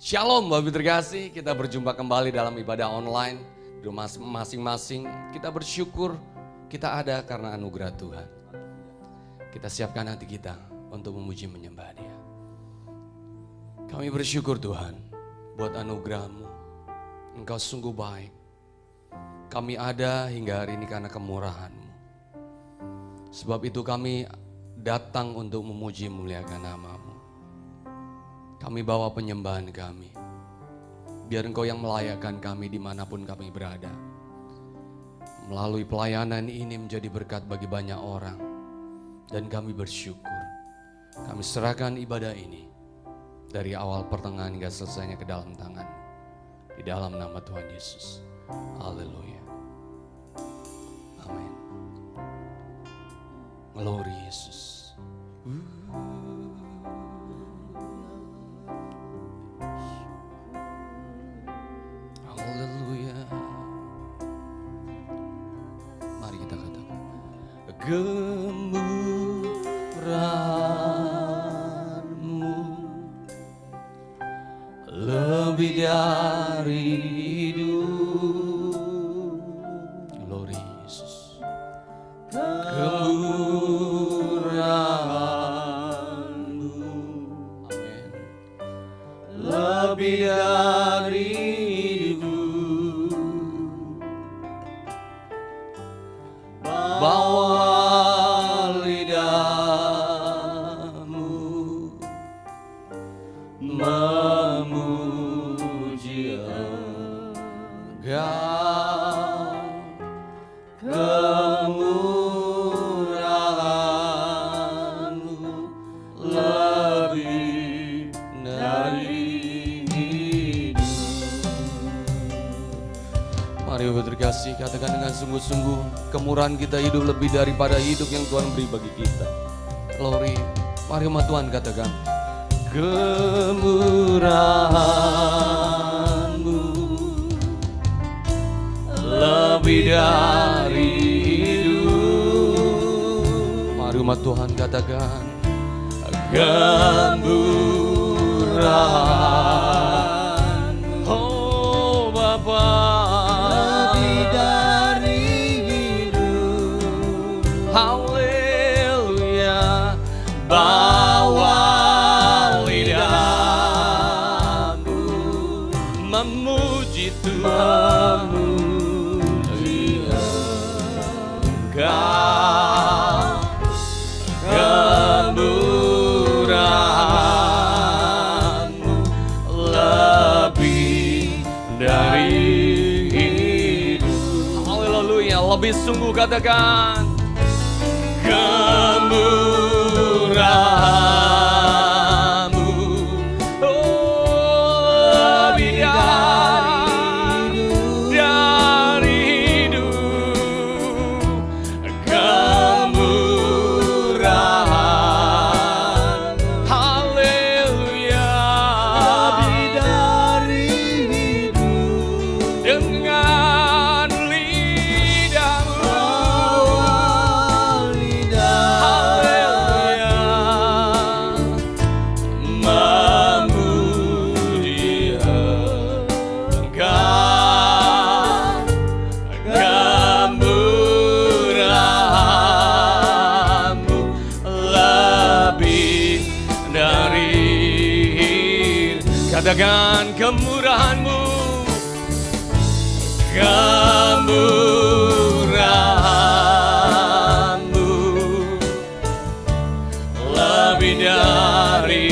Shalom Bapak Ibu terkasih, kita berjumpa kembali dalam ibadah online di rumah masing-masing. Kita bersyukur kita ada karena anugerah Tuhan. Kita siapkan hati kita untuk memuji menyembah Dia. Kami bersyukur Tuhan buat anugerah-Mu. Engkau sungguh baik. Kami ada hingga hari ini karena kemurahan-Mu. Sebab itu kami datang untuk memuji memuliakan nama-Mu. Kami bawa penyembahan kami. Biar Engkau yang melayakkan kami dimanapun kami berada. Melalui pelayanan ini menjadi berkat bagi banyak orang. Dan kami bersyukur. Kami serahkan ibadah ini. Dari awal pertengahan hingga selesainya ke dalam tangan. Di dalam nama Tuhan Yesus. Haleluya. Amin. Glory Yesus. Haleluya. Mari kita katakan. Gemurahan-Mu lebih dari hidup. Glory Yesus. Gemurahan-Mu, amin, lebih dari hidup. Bawa lidahmu memuji Engkau. Kemurahan-Mu lebih dari hidup. Mari Bapak terkasih, katakan dengan sungguh-sungguh, kemurahan kita hidup lebih daripada hidup yang Tuhan beri bagi kita. Glory. Mari umat Tuhan katakan, kemurahan-Mu lebih dari hidup. Mari umat Tuhan katakan, kemurahan, oh Bapa, lebih dari hidup. Haleluya. Bawa lidahmu memuji Tuhan. Kemurahan-Mu lebih dari hidup. Haleluya, lebih sungguh katakan, kemurahan-Mu lebih dari hidup. Kemurahan, haleluya, lebih dari hidup. Dengan lidahmu, haleluya, memuji Engkau. Kemurahan-Mu lebih dari hidup. Katakan kemurahan-Mu, kemurahan-Mu lebih dari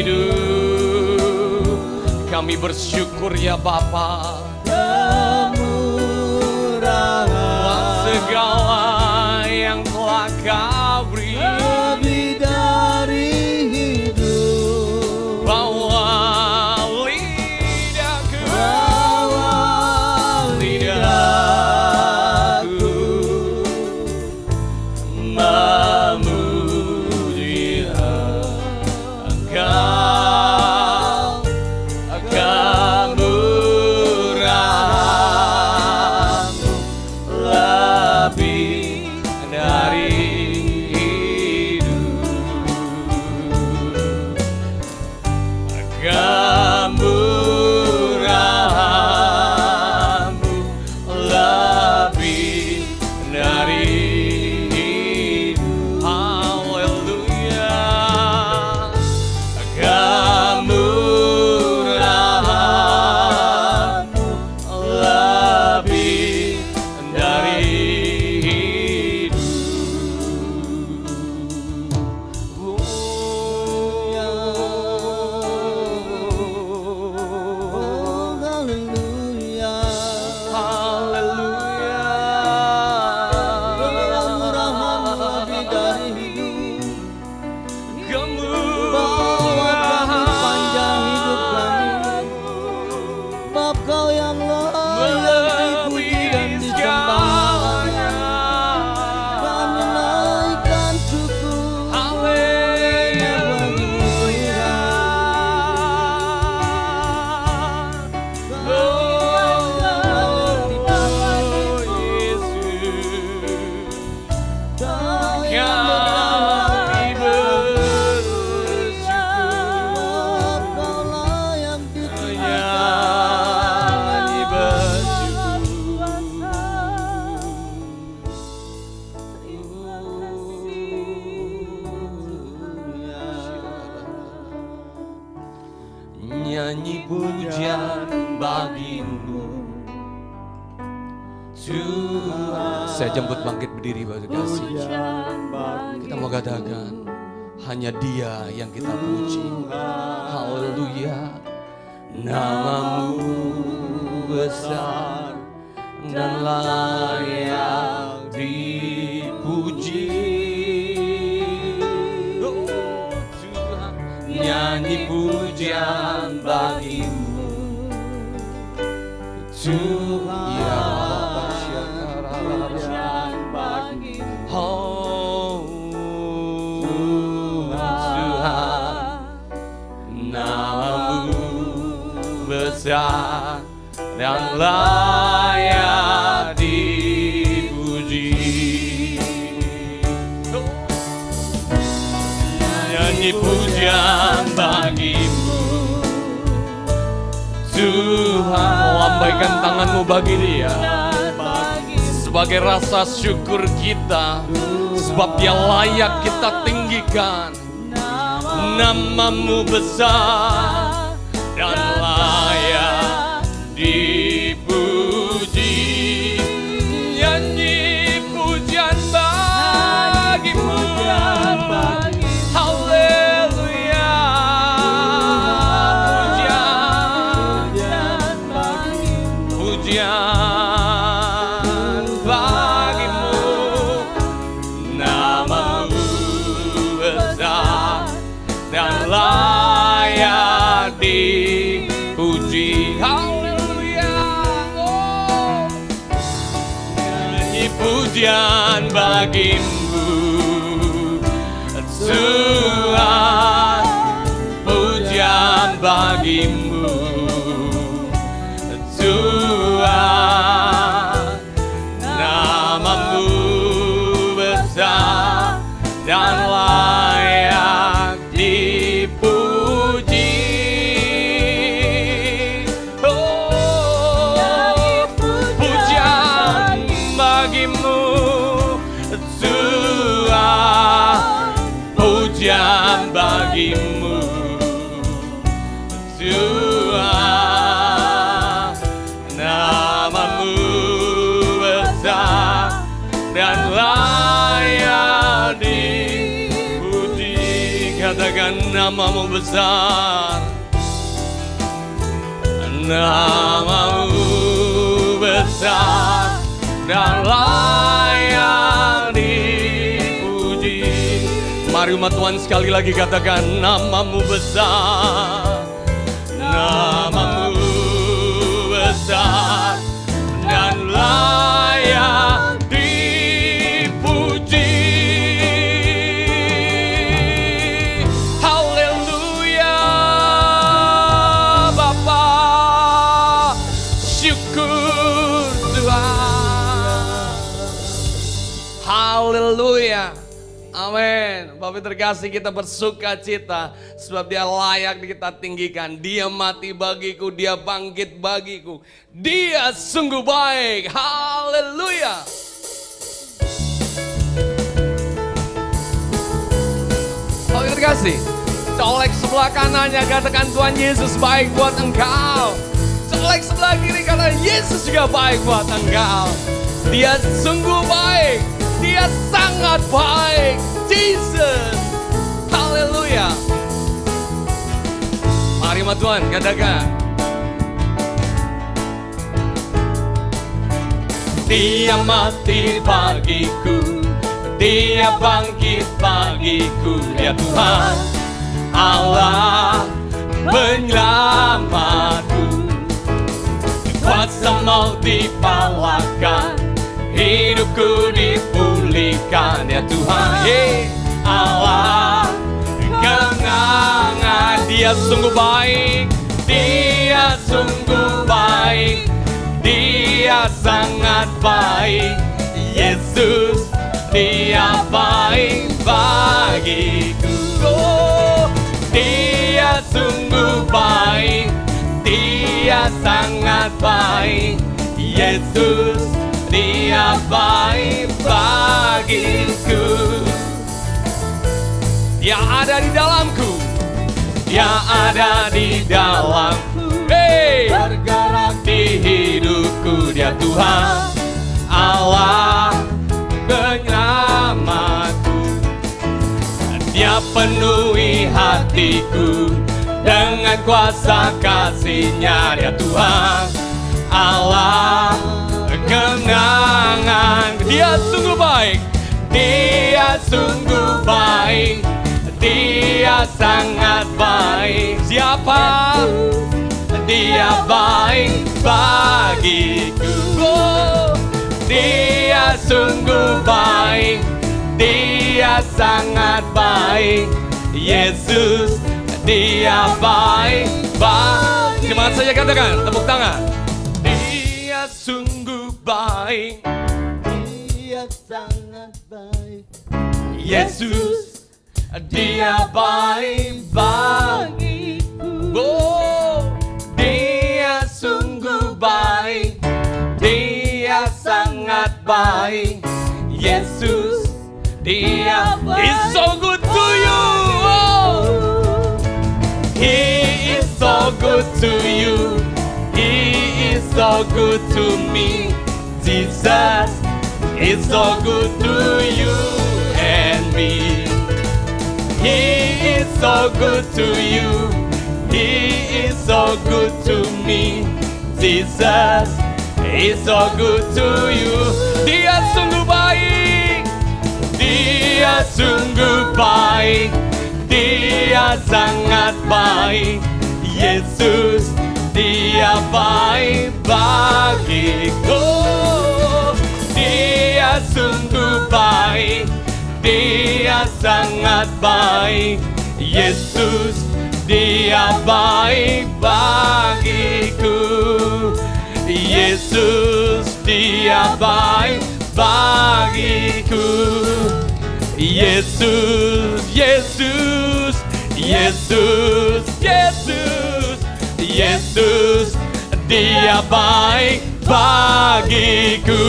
hidup. Kami bersyukur ya Bapa. Buat segala yang telah Kau beri, lebih dari hidup. Bawa lidahku, memuji Engkau. Kemurahan-Mu lebih dari hidup. Kamu nyanyi pujian bagimu Tuhan. Saya jemput bangkit berdiri Bapak kasih. Kita mau katakan hanya Dia yang kita puji. Haleluya. Namamu besar dan layak dipuji. Oh Tuhan, nyanyi pujian bagimu Tuhan. Ya pujian bagimu. Oh Tuhan, namamu besar dan layak dipuji. Nyanyi pujian bagimu Tuhan. Lambaikan tanganmu bagi Dia sebagai rasa syukur kita, sebab Dia layak kita tinggikan. Namamu besar dan layak dipuji. Nyanyi pujian bagimu. Haleluya. Pujian bagimu. Namamu besar dan layak dipuji. Haleluya. Oh. Nyanyi pujian bagimu Tuhan. Pujian bagimu Tuhan. Namamu besar dan layak dipuji. Oh, pujian bagimu Tuhan. Pujian bagimu Tuhan. Namamu besar dan layak dipuji. Katakan namamu besar. Namamu besar dan layak dipuji. Mari umat Tuhan sekali lagi katakan namamu besar. Namamu besar dan layak dipuji. Haleluya Bapa, syukur Tuhan. Haleluya. Amin. Bapak terkasih, kita bersuka cita sebab Dia layak kita tinggikan. Dia mati bagiku, Dia bangkit bagiku. Dia sungguh baik. Haleluya. Bapak terkasih, colek sebelah kanannya, katakan Tuhan Yesus baik buat engkau. Colek sebelah kiri, katakan Yesus juga baik buat engkau. Dia sungguh baik. Dia sangat baik. Jesus. Haleluya. Mari umat Tuhan katakan. Dia mati bagiku, Dia bangkit bagiku. Ya Tuhan Allah penyelamatku. Kuasa maut dipalahkan, hidupku dipulihkan. Ya Tuhan, Allah kenangan. Dia sungguh baik, Dia sungguh baik, Dia sangat baik. Yesus, Dia baik bagiku. Oh, Dia sungguh baik, Dia sangat baik. Yesus, Dia baik bagiku. Dia ada di dalamku, Dia ada di dalamku, bergerak di hidupku. Dia Tuhan Allah penyelamatku. Dia penuhi hatiku dengan kuasa kasih-Nya. Dia Tuhan Allah kemenangan. Dia sungguh baik, Dia sungguh baik, Dia sangat baik. Siapa? Dia baik bagiku. Oh, Dia sungguh baik, Dia sangat baik. Yesus, Dia baik baik. Semangat saja katakan, tepuk tangan. Dia sungguh baik, Dia sangat baik. Yesus, Dia baik bagiku. Oh, Dia sungguh baik, Dia sangat baik. Yesus, Dia baik. He's so good to you. Oh, He is so good to you. He is so good to me. Jesus is so good to you and me. He is so good to you. He is so good to me. Jesus is so good to you. Dia sungguh baik, Dia sungguh baik, Dia sangat baik. Yesus, Dia baik bagiku. Dia sungguh baik, Dia sangat baik. Yesus, Dia baik bagiku. Yesus, Dia baik bagiku. Yesus, Yesus, Yesus, Yesus, Yesus, Dia baik bagiku.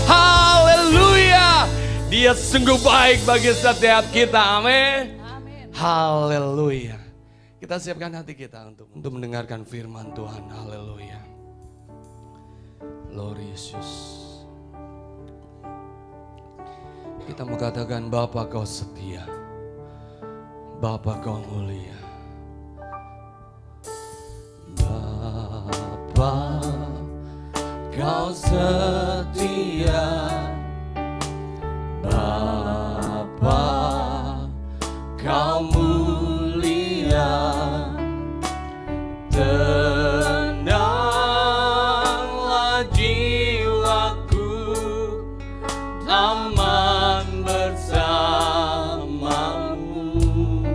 Haleluya. Dia sungguh baik bagi setiap kita. Amin. Haleluya. Kita siapkan hati kita untuk mendengarkan firman Tuhan. Haleluya. Lord Yesus. Kita mengatakan Bapa Kau setia, Bapa Kau mulia. Bapa Kau setia, Bapa Kau mulia. Tenanglah jiwaku, aman bersamamu.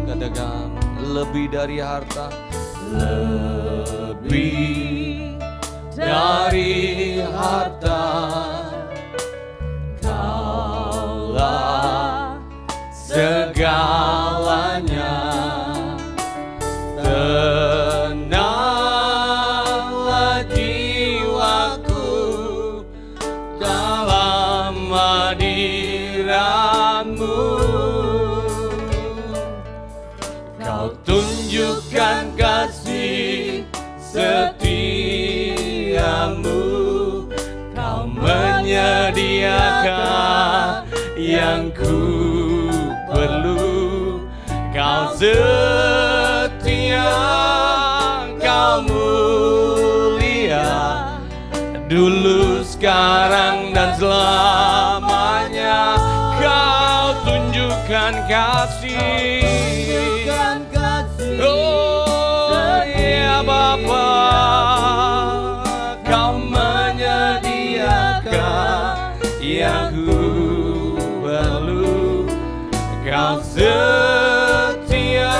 Katakan lebih dari harta, lebih dari harta, Kaulah segalanya. Tenanglah jiwaku dalam hadirat-Mu. Kau tunjukkan kasih setiamu, Kau menyediakan yang ku perlu. Kau setia, Kau mulia, dulu, sekarang, dan selamanya. Kau tunjukkan kasih. Oh ya Bapa, Kau menyediakan yang ku perlu. Kau setia,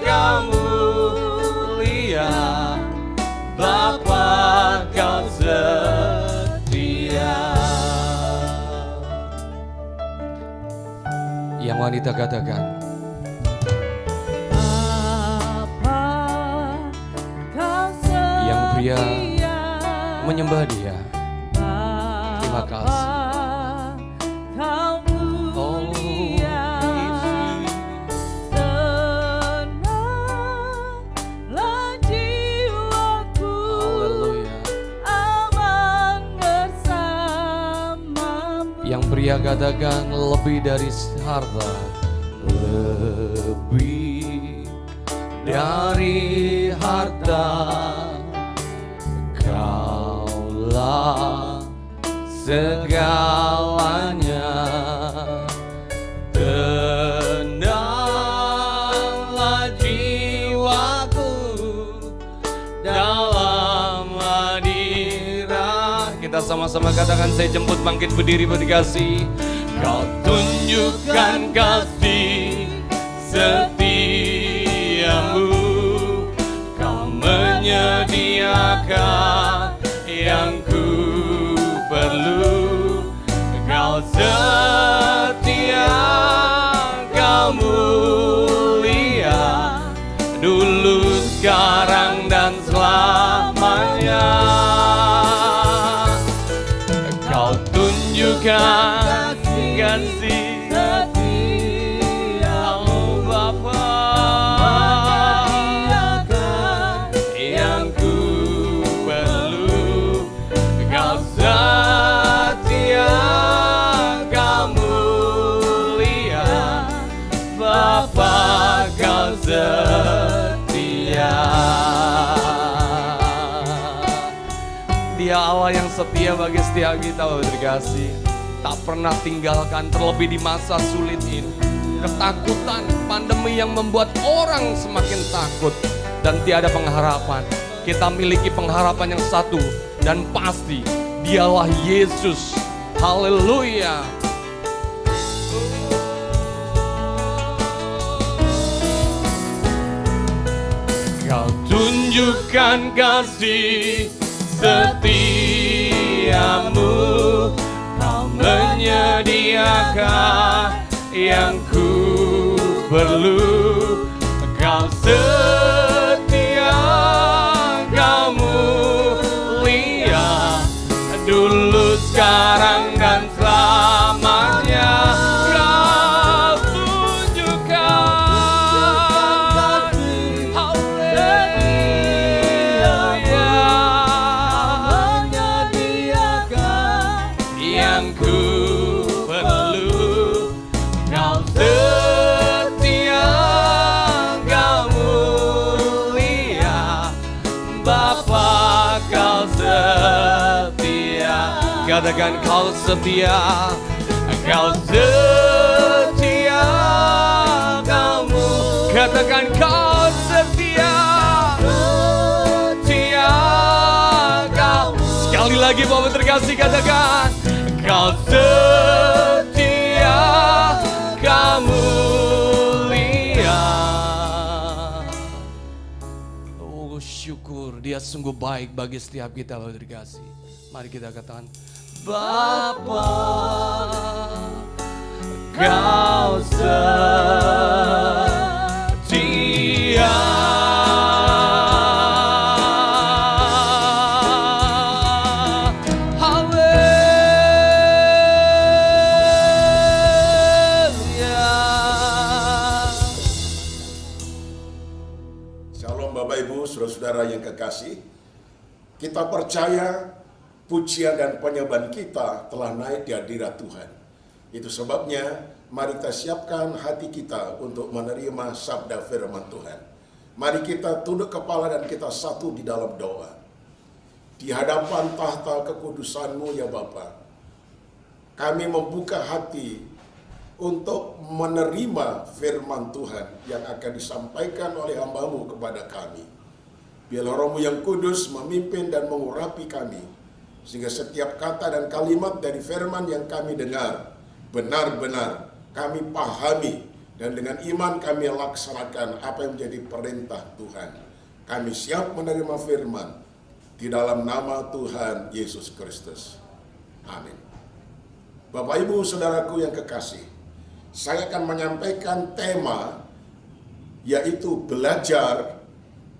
Kau mulia, Bapa Kau setia. Yang wanita katakan, Dia menyembah Dia. Terima kasih. Kau mulia, katakan lebih dari harta. Lebih dari harta, Kaulah segalanya. Tenanglah jiwaku dalam hadirat. Kita sama-sama katakan, saya jemput bangkit berdiri berdikasih. Kau tunjukkan kasih setiamu, Kau menyediakan yang ku perlu. Kau setia, Kau mulia, dulu, sekarang, dan selamanya. Kau tunjukkan kasih setia, oh Bapa, yang ku perlu. Kau setia, Kau mulia, Bapa, Kau setia. Dia Allah yang setia bagi setiap kita, Bapak terkasih. Tak pernah tinggalkan, terlebih di masa sulit ini. Ketakutan, pandemi yang membuat orang semakin takut dan tiada pengharapan. Kita miliki pengharapan yang satu dan pasti, Dialah Yesus. Haleluya. Kau tunjukkan kasih setiamu, Kau menyediakan yang ku perlu. Kau setia, Kau mulia, dulu, sekarang, dan selamanya. Kau tunjukkan, haleluya, yang ku perlu. Kau setia, Kau mulia, Bapa, Kau setia. Katakan, Kau setia, Kau setia, Kau mulia. Katakan, Kau setia, setia, Kau. Sekali lagi Bapak terkasih, katakan, Kau setia, Kau mulia. Oh, syukur, Dia sungguh baik bagi setiap kita, Bapak terkasih. Mari kita katakan, Bapa, Kau setia. Shalom Bapak Ibu, saudara-saudara yang kekasih. Kita percaya pujian dan penyembahan kita telah naik di hadirat Tuhan. Itu sebabnya mari kita siapkan hati kita untuk menerima sabda firman Tuhan. Mari kita tunduk kepala dan kita satu di dalam doa. Di hadapan tahta kekudusan-Mu ya Bapa, kami membuka hati untuk menerima firman Tuhan yang akan disampaikan oleh hamba-Mu kepada kami. Biarlah Roh-Mu yang kudus memimpin dan mengurapi kami, sehingga setiap kata dan kalimat dari firman yang kami dengar benar-benar kami pahami, dan dengan iman kami laksanakan apa yang menjadi perintah Tuhan. Kami siap menerima firman di dalam nama Tuhan Yesus Kristus. Amin. Bapak Ibu Saudaraku yang kekasih, saya akan menyampaikan tema, yaitu belajar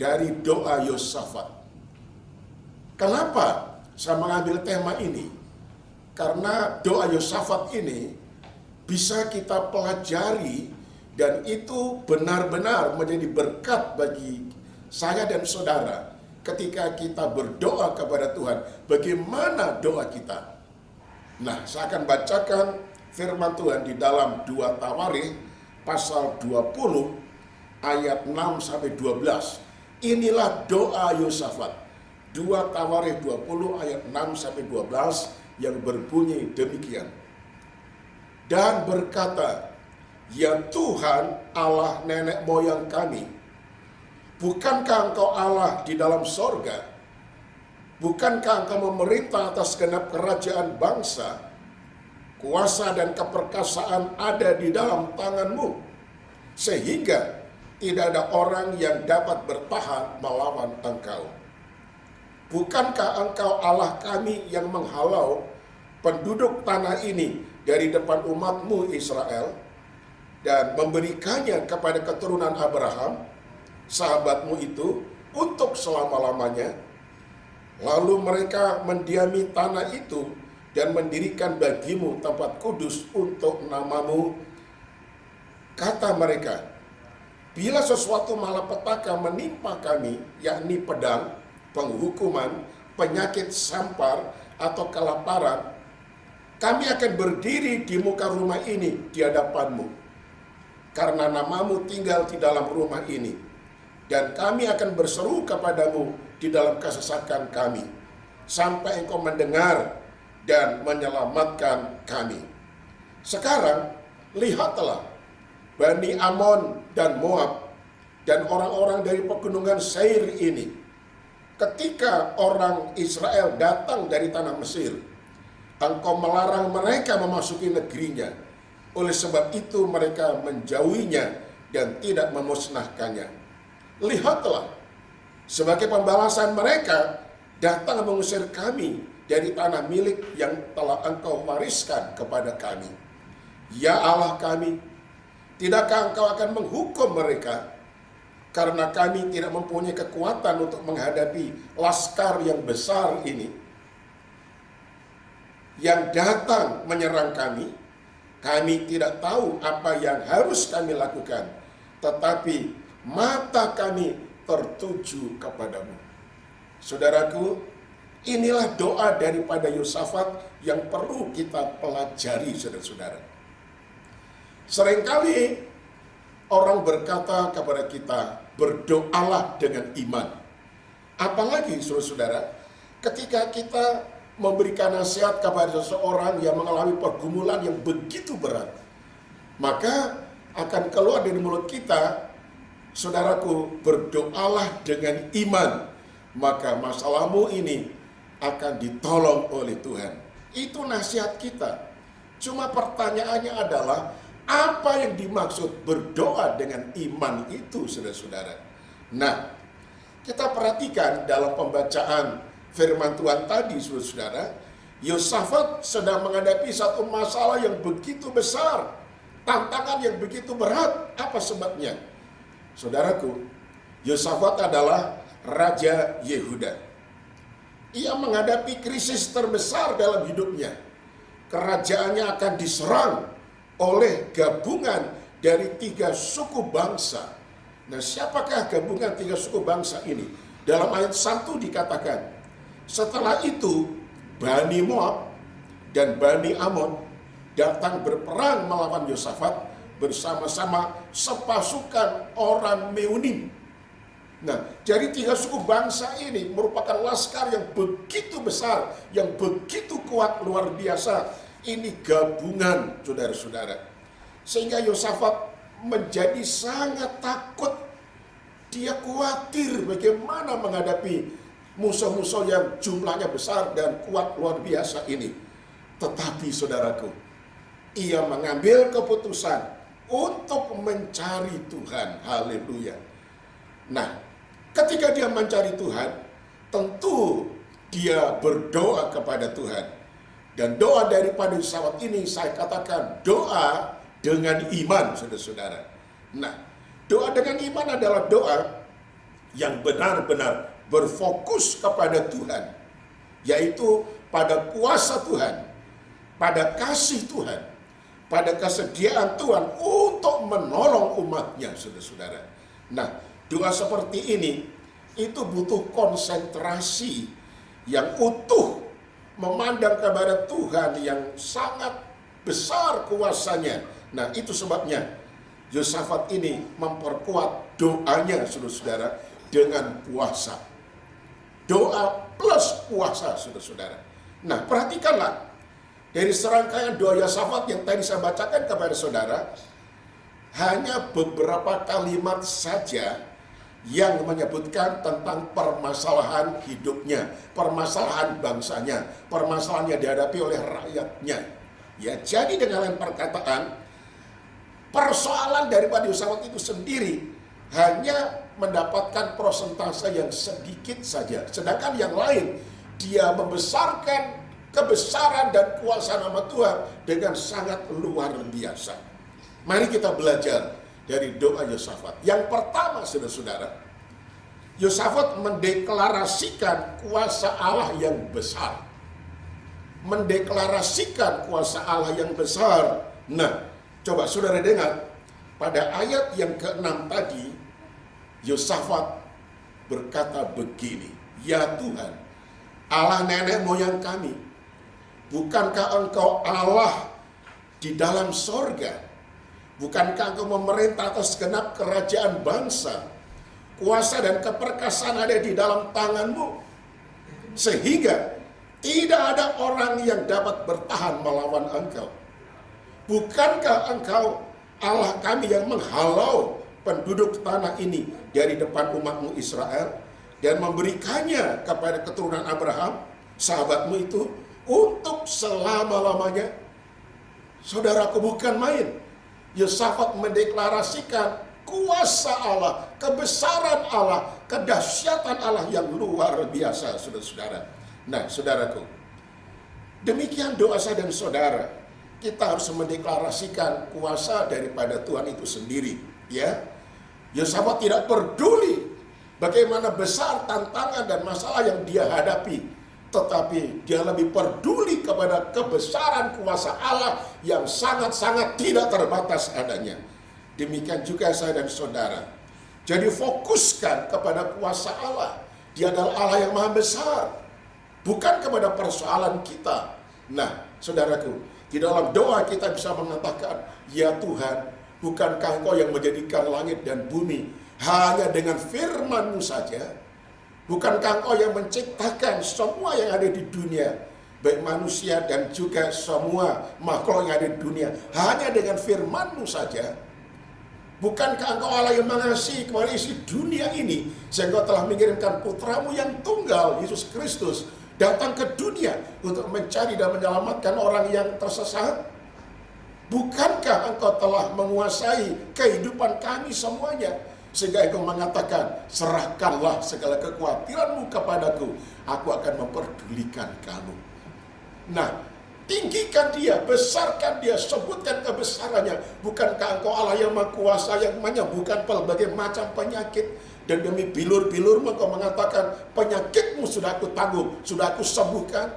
dari doa Yosafat. Kenapa saya mengambil tema ini? Karena doa Yosafat ini bisa kita pelajari, dan itu benar-benar menjadi berkat bagi saya dan saudara ketika kita berdoa kepada Tuhan. Bagaimana doa kita? Nah, saya akan bacakan firman Tuhan di dalam 2 Tawarikh pasal 20 ayat 6 sampai 12. Inilah doa Yosafat. 2 Tawarikh 20 ayat 6 sampai 12 yang berbunyi demikian. Dan berkata, ya Tuhan Allah nenek moyang kami, bukankah Engkau Allah di dalam sorga? Bukankah Engkau memerintah atas genap kerajaan bangsa? Kuasa dan keperkasaan ada di dalam tangan-Mu, sehingga tidak ada orang yang dapat bertahan melawan Engkau. Bukankah Engkau Allah kami yang menghalau penduduk tanah ini dari depan umat-Mu Israel dan memberikannya kepada keturunan Abraham, sahabat-Mu itu, untuk selama-lamanya? Lalu mereka mendiami tanah itu dan mendirikan bagimu tempat kudus untuk nama-Mu. Kata mereka, bila sesuatu malapetaka menimpa kami, yakni pedang, penghukuman, penyakit sampar, atau kelaparan, kami akan berdiri di muka rumah ini di hadapan-Mu, karena nama-Mu tinggal di dalam rumah ini, dan kami akan berseru kepadamu di dalam kesesakan kami, sampai Engkau mendengar dan menyelamatkan kami. Sekarang, lihatlah, Bani Amon dan Moab, dan orang-orang dari pegunungan Seir ini, ketika orang Israel datang dari tanah Mesir, Engkau melarang mereka memasuki negerinya. Oleh sebab itu mereka menjauhinya dan tidak memusnahkannya. Lihatlah, sebagai pembalasan mereka datang mengusir kami dari tanah milik yang telah Engkau wariskan kepada kami. Ya Allah kami, tidakkah Engkau akan menghukum mereka? Karena kami tidak mempunyai kekuatan untuk menghadapi laskar yang besar ini yang datang menyerang kami. Kami tidak tahu apa yang harus kami lakukan, tetapi mata kami tertuju kepadamu. Saudaraku, inilah doa daripada Yosafat yang perlu kita pelajari, saudara-saudara. Seringkali orang berkata kepada kita, berdoalah dengan iman. Apalagi, saudara-saudara, ketika kita memberikan nasihat kepada seseorang yang mengalami pergumulan yang begitu berat, maka akan keluar dari mulut kita, saudaraku, berdoalah dengan iman, maka masalahmu ini akan ditolong oleh Tuhan. Itu nasihat kita. Cuma pertanyaannya adalah, apa yang dimaksud berdoa dengan iman itu, saudara-saudara? Nah, kita perhatikan dalam pembacaan firman Tuhan tadi, saudara-saudara, Yosafat sedang menghadapi satu masalah yang begitu besar, tantangan yang begitu berat. Apa sebabnya? Saudaraku, Yosafat adalah Raja Yehuda. Ia menghadapi krisis terbesar dalam hidupnya. Kerajaannya akan diserang oleh gabungan dari 3 suku bangsa. Nah, siapakah gabungan 3 suku bangsa ini? Dalam ayat 1 dikatakan, setelah itu Bani Moab dan Bani Amon datang berperang melawan Yosafat bersama-sama sepasukan orang Meunim. Nah, jadi 3 suku bangsa ini merupakan laskar yang begitu besar, yang begitu kuat, luar biasa. Ini gabungan, saudara-saudara. Sehingga Yosafat menjadi sangat takut. Dia khawatir bagaimana menghadapi musuh-musuh yang jumlahnya besar dan kuat luar biasa ini. Tetapi, saudaraku, ia mengambil keputusan untuk mencari Tuhan. Haleluya. Nah, ketika dia mencari Tuhan, tentu dia berdoa kepada Tuhan. Dan doa daripada Yosafat ini saya katakan doa dengan iman, saudara-saudara. Nah, doa dengan iman adalah doa yang benar-benar berfokus kepada Tuhan, yaitu pada kuasa Tuhan, pada kasih Tuhan, pada kesediaan Tuhan untuk menolong umatnya, saudara-saudara. Nah, doa seperti ini itu butuh konsentrasi yang utuh, memandang kepada Tuhan yang sangat besar kuasanya. Nah, itu sebabnya Yosafat ini memperkuat doanya, saudara-saudara, dengan puasa. Doa plus puasa, saudara-saudara. Nah, perhatikanlah. Dari serangkaian doa Yosafat yang tadi saya bacakan kepada saudara, hanya beberapa kalimat saja yang menyebutkan tentang permasalahan hidupnya, permasalahan bangsanya, permasalahan yang dihadapi oleh rakyatnya. Ya, jadi dengan lain perkataan, persoalan daripada Yosafat itu sendiri hanya mendapatkan persentase yang sedikit saja. Sedangkan yang lain, dia membesarkan kebesaran dan kuasa nama Tuhan dengan sangat luar biasa. Mari kita belajar dari doa Yosafat. Yang pertama, saudara-saudara, Yosafat mendeklarasikan kuasa Allah yang besar. Mendeklarasikan kuasa Allah yang besar. Nah, coba saudara dengar, pada ayat yang ke-6 tadi, Yosafat berkata begini, "Ya Tuhan, Allah nenek moyang kami, bukankah Engkau Allah di dalam sorga? Bukankah Engkau memerintah atas segenap kerajaan bangsa? Kuasa dan keperkasaan ada di dalam tangan-Mu, sehingga tidak ada orang yang dapat bertahan melawan Engkau. Bukankah Engkau Allah kami yang menghalau penduduk tanah ini dari depan umat-Mu Israel dan memberikannya kepada keturunan Abraham, sahabat-Mu itu, untuk selama-lamanya?" Saudaraku, bukan main. Yosafat mendeklarasikan kuasa Allah, kebesaran Allah, kedahsyatan Allah yang luar biasa, saudara-saudara. Nah, saudaraku, demikian doa saya dan saudara. Kita harus mendeklarasikan kuasa daripada Tuhan itu sendiri, ya. Yosafat tidak peduli bagaimana besar tantangan dan masalah yang dia hadapi, tetapi dia lebih peduli kepada kebesaran kuasa Allah yang sangat-sangat tidak terbatas adanya. Demikian juga saya dan saudara. Jadi fokuskan kepada kuasa Allah. Dia adalah Allah yang maha besar, bukan kepada persoalan kita. Nah, saudaraku, di dalam doa kita bisa mengatakan, "Ya Tuhan, bukankah Engkau yang menjadikan langit dan bumi hanya dengan firman-Mu saja? Bukankah Engkau yang menciptakan semua yang ada di dunia, baik manusia dan juga semua makhluk yang ada di dunia, hanya dengan firman-Mu saja? Bukankah Engkau Allah yang mengasihi kepada isi dunia ini, sehingga telah mengirimkan putra-Mu yang tunggal, Yesus Kristus, datang ke dunia untuk mencari dan menyelamatkan orang yang tersesat? Bukankah Engkau telah menguasai kehidupan kami semuanya, sehingga Engkau mengatakan, serahkanlah segala kekhawatiranmu kepadaku, aku akan memperdulikan kamu." Nah, tinggikan Dia, besarkan Dia, sebutkan kebesarannya. Bukankah Engkau Allah yang maha kuasa, yang menyembuhkan berbagai macam penyakit, dan demi bilur-bilurmu Engkau mengatakan, penyakitmu sudah aku tanggung, sudah aku sembuhkan?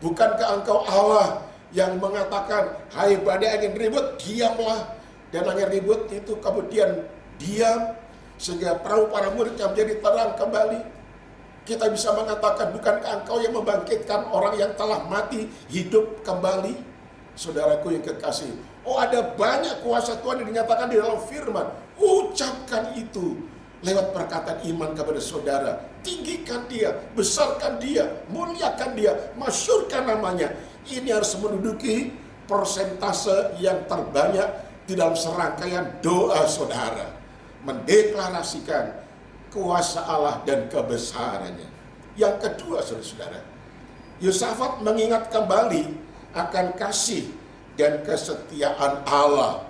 Bukankah Engkau Allah yang mengatakan, hai badai angin ribut, diamlah, dan angin ribut itu kemudian diam, sehingga perahu para murid menjadi terang kembali? Kita bisa mengatakan, bukankah Engkau yang membangkitkan orang yang telah mati hidup kembali? Saudaraku yang kekasih, ada banyak kuasa Tuhan yang dinyatakan di dalam firman. Ucapkan itu lewat perkataan iman kepada saudara. Tinggikan Dia, besarkan Dia, muliakan Dia, masyurkan namanya. Ini harus menduduki persentase yang terbanyak di dalam serangkaian doa saudara. Mendeklarasikan kuasa Allah dan kebesarannya. Yang kedua, saudara-saudara, Yosafat mengingat kembali akan kasih dan kesetiaan Allah.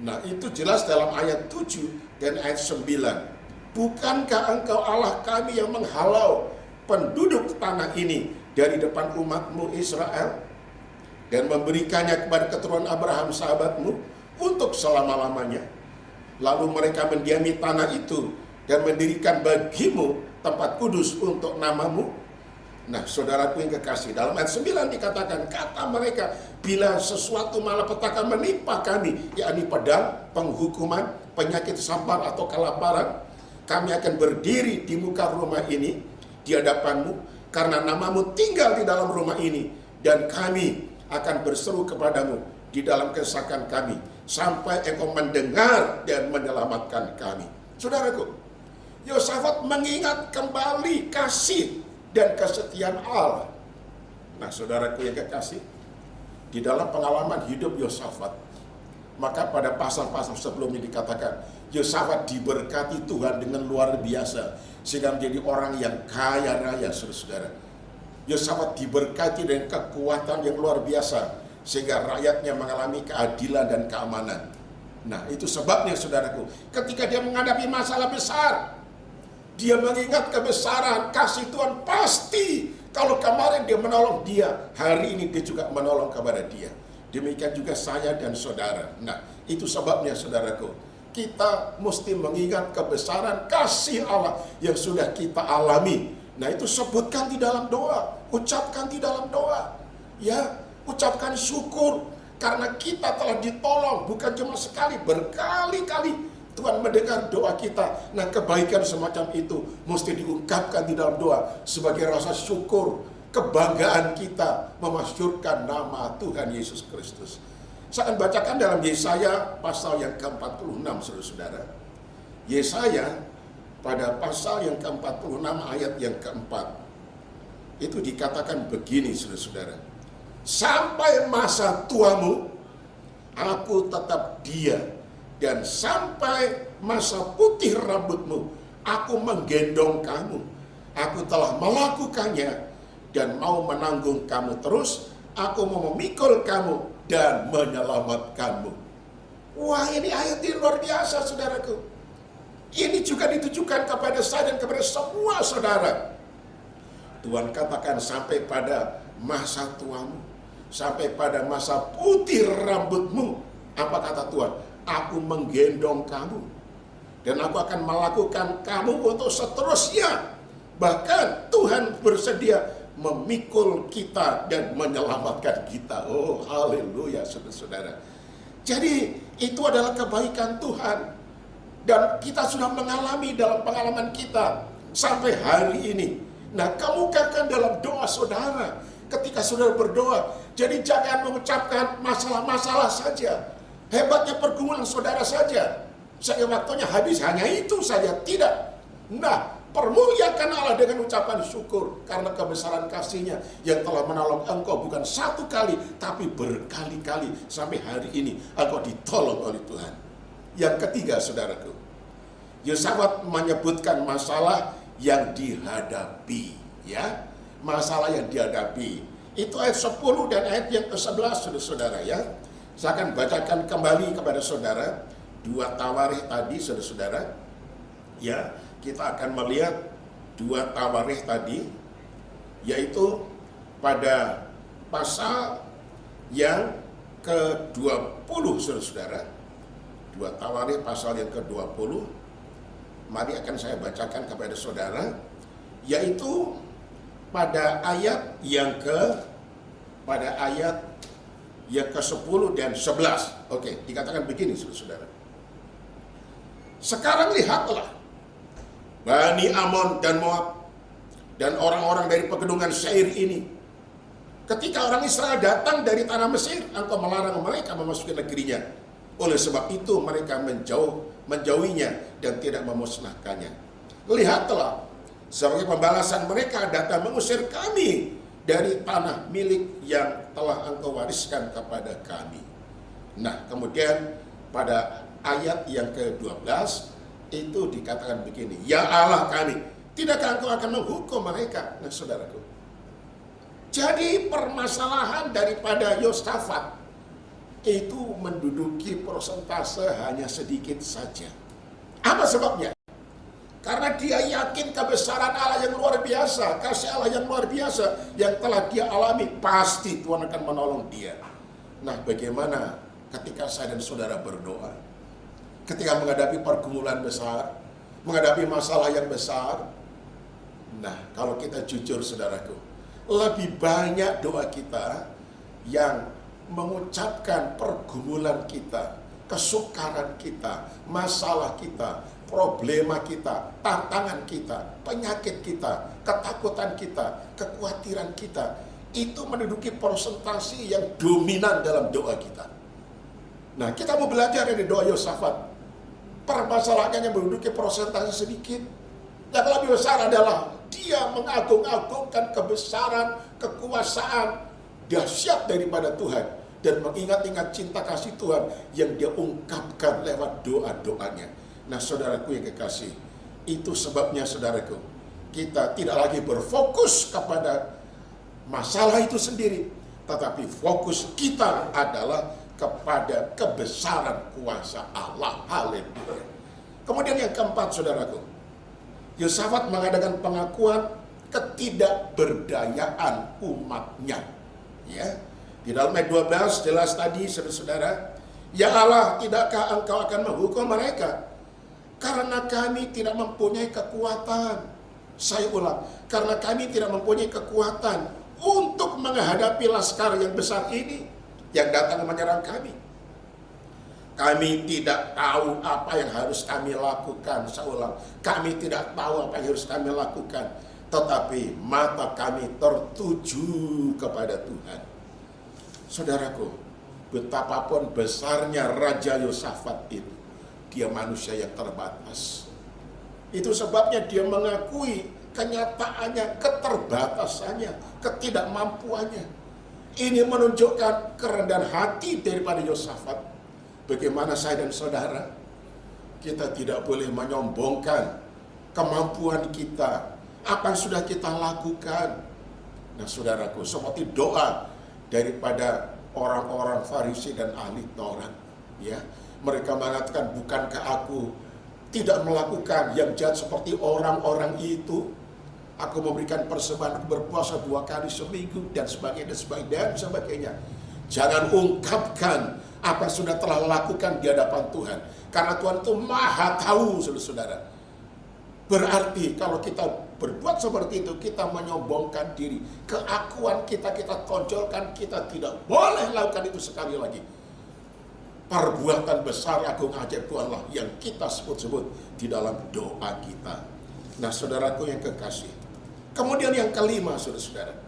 Nah, itu jelas dalam ayat 7 dan ayat 9. "Bukankah Engkau Allah kami yang menghalau penduduk tanah ini dari depan umat-Mu Israel dan memberikannya kepada keturunan Abraham sahabat-Mu untuk selama-lamanya? Lalu mereka mendiami tanah itu dan mendirikan bagi-Mu tempat kudus untuk nama-Mu." Nah, saudaraku yang kekasih, dalam ayat 9 dikatakan, kata mereka, "Bila sesuatu malapetaka menimpa kami, yakni pedang, penghukuman, penyakit sampar atau kelaparan, kami akan berdiri di muka rumah ini di hadapan-Mu, karena nama-Mu tinggal di dalam rumah ini, dan kami akan berseru kepadamu di dalam kesesakan kami, sampai engkau mendengar dan menyelamatkan kami. Saudaraku, Yosafat mengingat kembali kasih dan kesetiaan Allah. Nah, saudaraku yang kekasih, di dalam pengalaman hidup Yosafat, maka pada pasal-pasal sebelumnya dikatakan, Yosafat diberkati Tuhan dengan luar biasa, sehingga menjadi orang yang kaya raya, saudara-saudara. Yosafat diberkati dengan kekuatan yang luar biasa, sehingga rakyatnya mengalami keadilan dan keamanan. Nah, itu sebabnya saudaraku, ketika dia menghadapi masalah besar, dia mengingat kebesaran kasih Tuhan. Pasti kalau kemarin dia menolong dia, hari ini dia juga menolong kepada dia. Demikian juga saya dan saudara. Nah, itu sebabnya saudaraku, kita mesti mengingat kebesaran kasih Allah yang sudah kita alami. Nah, itu sebutkan di dalam doa, ucapkan di dalam doa. Ya, ucapkan syukur karena kita telah ditolong, bukan cuma sekali, berkali-kali Tuhan mendengar doa kita. Nah, kebaikan semacam itu mesti diungkapkan di dalam doa sebagai rasa syukur, kebanggaan kita memasyurkan nama Tuhan Yesus Kristus. Saya akan bacakan dalam Yesaya pasal yang ke-46, saudara-saudara. Yesaya pada pasal yang ke-46 ayat yang keempat, itu dikatakan begini, saudara-saudara. Sampai masa tuamu, aku tetap dia, dan sampai masa putih rambutmu, aku menggendong kamu. Aku telah melakukannya dan mau menanggung kamu terus. Aku mau memikul kamu dan menyelamatkanmu. Wah, ini ayat yang luar biasa, saudaraku. Ini juga ditujukan kepada saya dan kepada semua saudara. Tuhan katakan sampai pada masa tuamu, sampai pada masa putih rambutmu. Apa kata Tuhan? Aku menggendong kamu, dan aku akan melakukan kamu untuk seterusnya. Bahkan Tuhan bersedia memikul kita dan menyelamatkan kita. Oh, haleluya, saudara-saudara. Jadi itu adalah kebaikan Tuhan, dan kita sudah mengalami dalam pengalaman kita sampai hari ini. Nah, kemukakan dalam doa saudara ketika saudara berdoa. Jadi jangan mengucapkan masalah-masalah saja, hebatnya pergumulan saudara saja, sehingga waktunya habis hanya itu saja. Tidak. Nah, permuliakan Allah dengan ucapan syukur karena kebesaran kasih-Nya yang telah menolong engkau bukan satu kali, tapi berkali-kali sampai hari ini engkau ditolong oleh Tuhan. Yang ketiga, saudaraku, Yosafat menyebutkan masalah yang dihadapi, ya. Masalah yang dihadapi. Itu ayat 10 dan ayat yang ke-11, saudara-saudara, ya. Saya akan bacakan kembali kepada saudara 2 Tawarikh tadi, saudara-saudara. Ya, kita akan melihat 2 Tawarikh tadi, yaitu pada pasal yang ke-20, saudara-saudara. 2 Tawarikh pasal yang ke-20. Mari akan saya bacakan kepada saudara, yaitu pada ayat yang ke-10 dan 11. Oke, dikatakan begini, saudara-saudara. Sekarang lihatlah, Bani Amon dan Moab dan orang-orang dari pegunungan Seir ini. Ketika orang Israel datang dari tanah Mesir, engkau melarang mereka memasuki negerinya. Oleh sebab itu mereka menjauhinya dan tidak memusnahkannya. Lihatlah, sebagai pembalasan mereka datang mengusir kami dari tanah milik yang telah engkau wariskan kepada kami. Nah, kemudian pada ayat yang ke-12 itu dikatakan begini, ya Allah kami, tidakkah engkau akan menghukum mereka? Nah, saudaraku, jadi permasalahan daripada Yosafat itu menduduki persentase hanya sedikit saja. Apa sebabnya? Karena dia yakin kebesaran Allah yang luar biasa, kasih Allah yang luar biasa yang telah dia alami, pasti Tuhan akan menolong dia. Nah, bagaimana ketika saya dan saudara berdoa? Ketika menghadapi pergumulan besar, menghadapi masalah yang besar. Nah, kalau kita jujur, saudaraku, lebih banyak doa kita yang mengucapkan pergumulan kita, kesukaran kita, masalah kita, problema kita, tantangan kita, penyakit kita, ketakutan kita, kekhawatiran kita. itu menduduki persentase yang dominan dalam doa kita. Nah, kita mau belajar dari doa Yosafat. Permasalahannya yang menduduki persentase sedikit. Yang lebih besar adalah dia mengagung-agungkan kebesaran, kekuasaan, dahsyat daripada Tuhan. Dan mengingat-ingat cinta kasih Tuhan yang dia ungkapkan lewat doa-doanya. Nah, saudaraku yang kekasih, itu sebabnya saudaraku, kita tidak lagi berfokus kepada masalah itu sendiri, tetapi fokus kita adalah kepada kebesaran kuasa Allah. Haleluya. Kemudian yang keempat, saudaraku, Yosafat mengadakan pengakuan ketidakberdayaan umatnya. Ya, di dalam ayat 12 jelas tadi, saudara-saudara, ya Allah, tidakkah engkau akan menghukum mereka? Karena kami tidak mempunyai kekuatan. Saya ulang, karena kami tidak mempunyai kekuatan untuk menghadapi laskar yang besar ini yang datang menyerang kami. Kami tidak tahu apa yang harus kami lakukan. Saya ulang, kami tidak tahu apa yang harus kami lakukan. Tetapi mata kami tertuju kepada Tuhan. Saudaraku, betapapun besarnya Raja Yosafat itu, dia manusia yang terbatas. Itu sebabnya dia mengakui kenyataannya, keterbatasannya, ketidakmampuannya. Ini menunjukkan kerendahan hati daripada Yosafat. Bagaimana saya dan saudara, kita tidak boleh menyombongkan kemampuan kita, apa yang sudah kita lakukan. Nah, saudaraku, seperti doa daripada orang-orang Farisi dan ahli Taurat, ya, mereka mengatakan, bukankah aku tidak melakukan yang jahat seperti orang-orang itu? Aku memberikan persembahan, berpuasa 2 kali seminggu, dan sebagainya, dan sebagainya. Jangan ungkapkan apa yang sudah telah lakukan di hadapan Tuhan. Karena Tuhan itu maha tahu, saudara-saudara. Berarti kalau kita berbuat seperti itu, kita menyombongkan diri. Keakuan kita tonjolkan, kita tidak boleh lakukan itu sekali lagi. Perbuatan besar agung ajaib Tuhanlah yang kita sebut-sebut di dalam doa kita. Nah, saudaraku yang kekasih, kemudian yang kelima, saudara-saudara,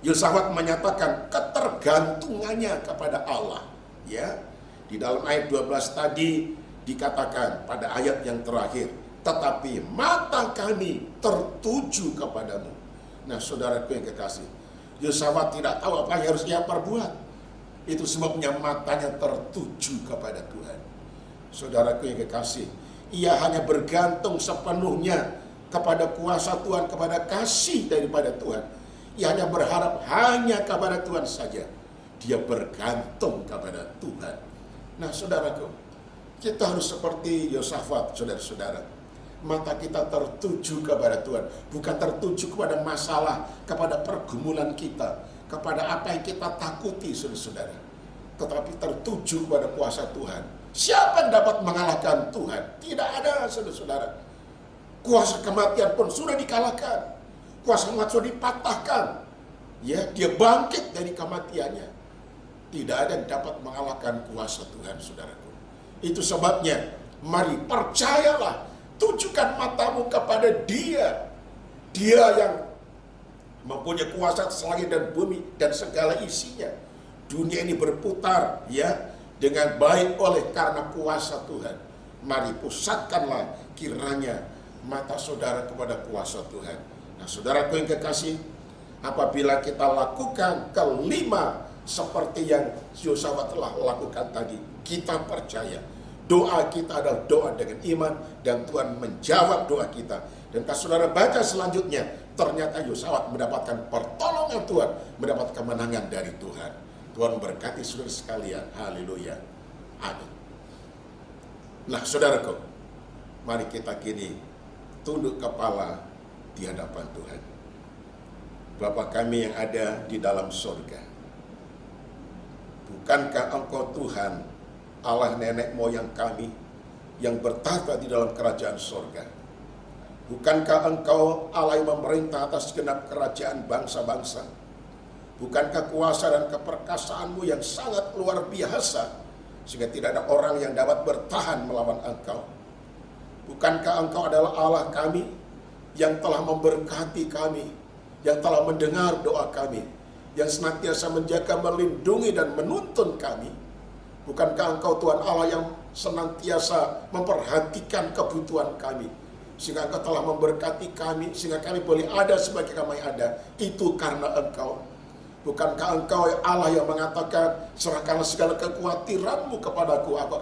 Yosafat menyatakan ketergantungannya kepada Allah. Ya, di dalam ayat 12 tadi dikatakan pada ayat yang terakhir, tetapi mata kami tertuju kepadamu. Nah, saudaraku yang kekasih, Yosafat tidak tahu apa yang harus dia perbuat. Itu sebabnya matanya tertuju kepada Tuhan. Saudaraku yang kekasih, ia hanya bergantung sepenuhnya kepada kuasa Tuhan, kepada kasih daripada Tuhan. Ia hanya berharap hanya kepada Tuhan saja. Dia bergantung kepada Tuhan. Nah, saudaraku, kita harus seperti Yosafat, saudara-saudara. Mata kita tertuju kepada Tuhan, bukan tertuju kepada masalah, kepada pergumulan kita, kepada apa yang kita takuti, saudara-saudara, tetapi tertuju kepada kuasa Tuhan. Siapa yang dapat mengalahkan Tuhan? Tidak ada, saudara-saudara. Kuasa kematian pun sudah dikalahkan. Kuasa mati sudah dipatahkan. Ya, dia bangkit dari kematiannya. Tidak ada yang dapat mengalahkan kuasa Tuhan, saudaraku. Itu sebabnya, mari percayalah, tujukan matamu kepada Dia. Dia yang mempunyai kuasa atas langit dan bumi dan segala isinya. Dunia ini berputar, ya, dengan baik oleh karena kuasa Tuhan. Mari pusatkanlah kiranya mata saudara kepada kuasa Tuhan. Nah, saudaraku yang kekasih, apabila kita lakukan kelima seperti yang Yosafat telah lakukan tadi, kita percaya doa kita adalah doa dengan iman dan Tuhan menjawab doa kita. Dan kalau saudara baca selanjutnya, ternyata Yosafat mendapatkan pertolongan Tuhan, mendapat kemenangan dari Tuhan. Tuhan memberkati saudara sekalian. Haleluya. Amin. Nah, saudaraku, mari kita kini tunduk kepala di hadapan Tuhan. Bapa kami yang ada di dalam surga, bukankah Engkau Tuhan, Allah nenek moyang kami, yang bertahta di dalam kerajaan surga? Bukankah Engkau Allah yang memerintah atas segenap kerajaan bangsa-bangsa? Bukankah kuasa dan keperkasaanmu yang sangat luar biasa, sehingga tidak ada orang yang dapat bertahan melawan Engkau? Bukankah Engkau adalah Allah kami yang telah memberkati kami, yang telah mendengar doa kami, yang senantiasa menjaga, melindungi, dan menuntun kami. Bukankah Engkau Tuhan Allah yang senantiasa memperhatikan kebutuhan kami, sehingga Engkau telah memberkati kami, sehingga kami boleh ada sebagai kami ada. Itu karena Engkau. Bukankah Engkau Allah yang mengatakan, serahkanlah segala kekhawatiranmu kepadaku, aku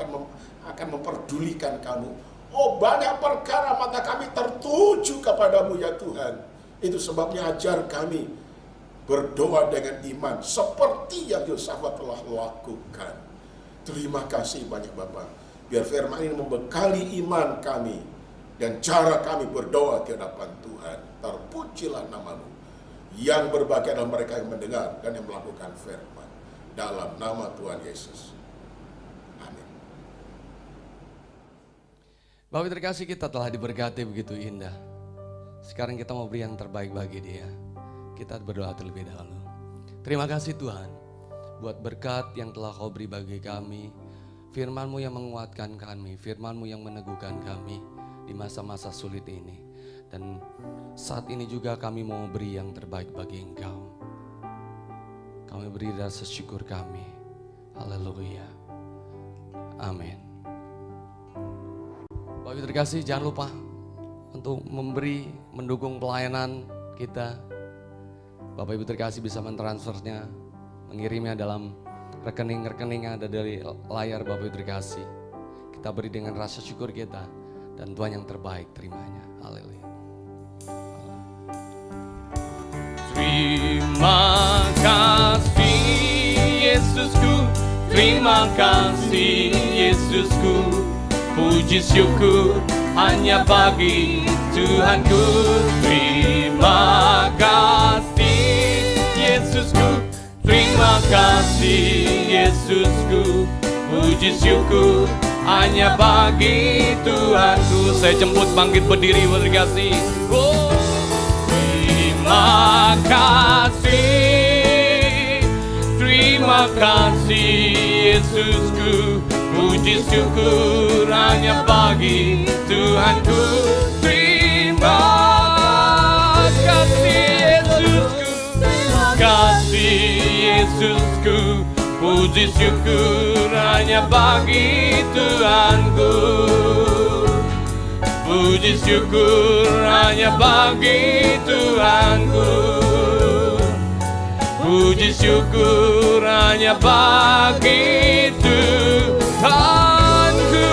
akan memperdulikan kamu. Oh, banyak perkara mata kami tertuju kepadamu ya Tuhan. Itu sebabnya ajar kami berdoa dengan iman, seperti yang Yosafat telah lakukan. Terima kasih banyak Bapa. Biar firman ini membekali iman kami dan cara kami berdoa di hadapan Tuhan. Terpujilah nama-Mu. Yang berbahagia adalah mereka yang mendengar dan yang melakukan firman. Dalam nama Tuhan Yesus. Amin. Bapak terkasih, kita telah diberkati begitu indah. Sekarang kita mau beri yang terbaik bagi dia. Kita berdoa terlebih dahulu. Terima kasih Tuhan, buat berkat yang telah Kau beri bagi kami. Firman-Mu yang menguatkan kami, Firman-Mu yang meneguhkan kami di masa-masa sulit ini. Dan saat ini juga kami mau beri yang terbaik bagi Engkau. Kami beri rasa syukur kami. Haleluya. Amin. Bapak Ibu terkasih, jangan lupa untuk memberi, mendukung pelayanan kita. Bapak Ibu terkasih bisa mentransfernya, mengirimnya dalam rekening-rekening yang ada dari layar Bapak Ibu terkasih. Kita beri dengan rasa syukur kita, dan Tuhan yang terbaik terimanya. Haleluya. Terima kasih Yesusku, terima kasih Yesusku. Puji syukur hanya bagi Tuhanku. Terima kasih Yesusku, terima kasih Yesusku. Puji syukur hanya bagi Tuhanku. Saya jemput bangkit berdiri berkasih. Oh, terima kasih Yesusku. Puji syukur hanya bagi Tuhanku. Terima kasih Yesusku, terima kasih Yesusku. Puji syukur hanya bagi Tuhanku. Puji syukur hanya bagi Tuhanku. Puji syukur hanya bagi Tuhanku.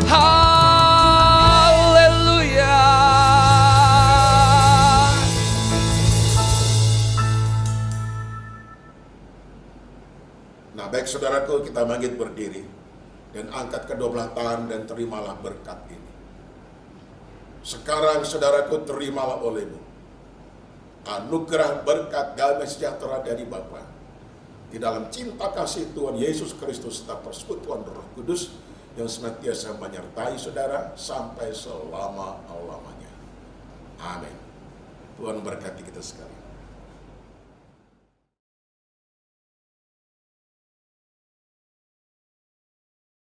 Haleluya. Nah, baik saudaraku, kita bangkit berdiri dan angkat kedua belah tangan dan terimalah berkat ini. Sekarang saudaraku, terimalah olehmu anugerah berkat damai sejahtera dari Bapa di dalam cinta kasih Tuhan Yesus Kristus serta persekutuan Roh Kudus yang senantiasa menyertai saudara sampai selama-lamanya. Amin. Tuhan berkati kita sekalian.